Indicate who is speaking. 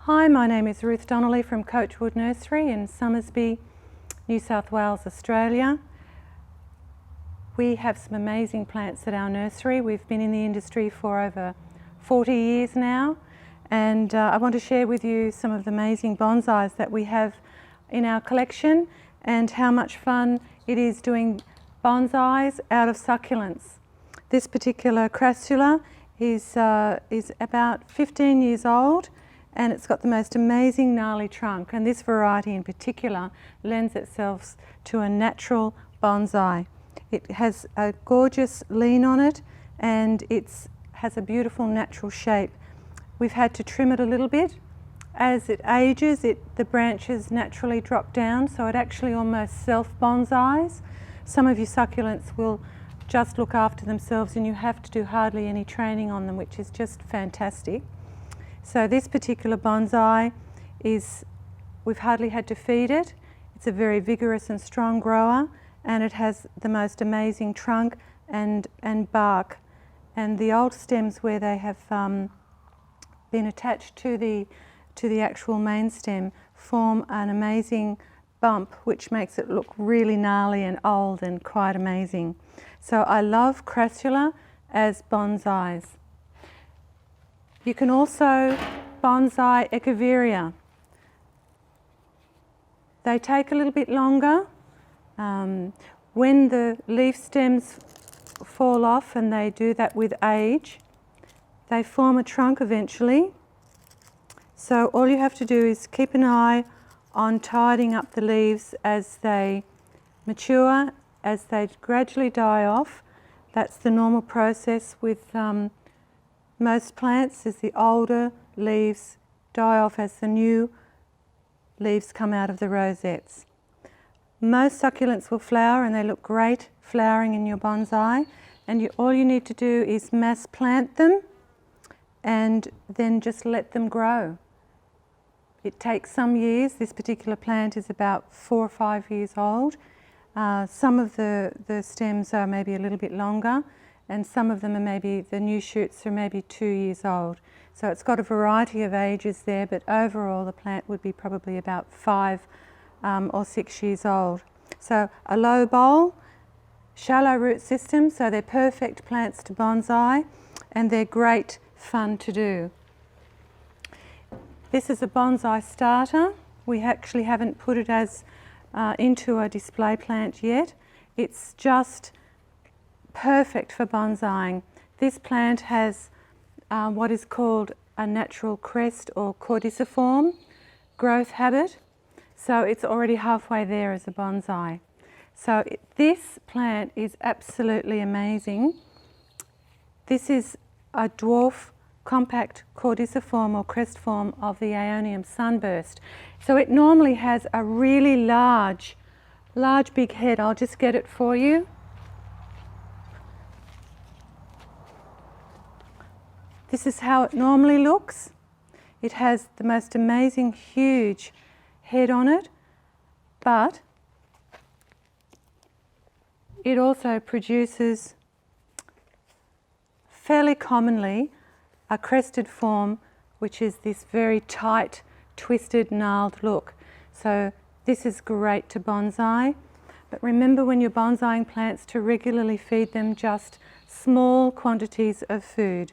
Speaker 1: Hi, my name is Ruth Donnelly from Coachwood Nursery in Somersby, New South Wales, Australia. We have some amazing plants at our nursery. We've been in the industry for over 40 years now, and I want to share with you some of the amazing bonsais that we have in our collection and how much fun it is doing bonsais out of succulents. This particular crassula is about 15 years old, and it's got the most amazing gnarly trunk, and this variety in particular lends itself to a natural bonsai. It has a gorgeous lean on it, and it has a beautiful natural shape. We've had to trim it a little bit. As it ages, the branches naturally drop down, so it actually almost self-bonsais. Some of your succulents will just look after themselves and you have to do hardly any training on them, which is just fantastic. So this particular bonsai we've hardly had to feed it. It's a very vigorous and strong grower, and it has the most amazing trunk and bark. And the old stems where they have been attached to the actual main stem form an amazing bump, which makes it look really gnarly and old and quite amazing. So I love crassula as bonsais. You can also bonsai echeveria. They take a little bit longer. When the leaf stems fall off, and they do that with age, they form a trunk eventually. So all you have to do is keep an eye on tidying up the leaves as they mature, as they gradually die off. That's the normal process with most plants, as the older leaves die off as the new leaves come out of the rosettes. Most succulents will flower, and they look great flowering in your bonsai, and all you need to do is mass plant them and then just let them grow. It takes some years. This particular plant is about 4 or 5 years old. Some of the stems are maybe a little bit longer, and some of them are maybe, the new shoots are maybe 2 years old. So it's got a variety of ages there, but overall the plant would be probably about 5 or 6 years old. So a low bowl, shallow root system, so they're perfect plants to bonsai, and they're great fun to do. This is a bonsai starter. We actually haven't put it as into a display plant yet. It's just perfect for bonsaiing. This plant has what is called a natural crest or caudiciform growth habit, so it's already halfway there as a bonsai. So this plant is absolutely amazing. This is a dwarf compact caudiciform or crest form of the Aeonium sunburst. So it normally has a really large big head. I'll just get it for you. This is how it normally looks. It has the most amazing huge head on it, but it also produces fairly commonly a crested form, which is this very tight, twisted, gnarled look. So this is great to bonsai, but remember when you're bonsaiing plants to regularly feed them just small quantities of food.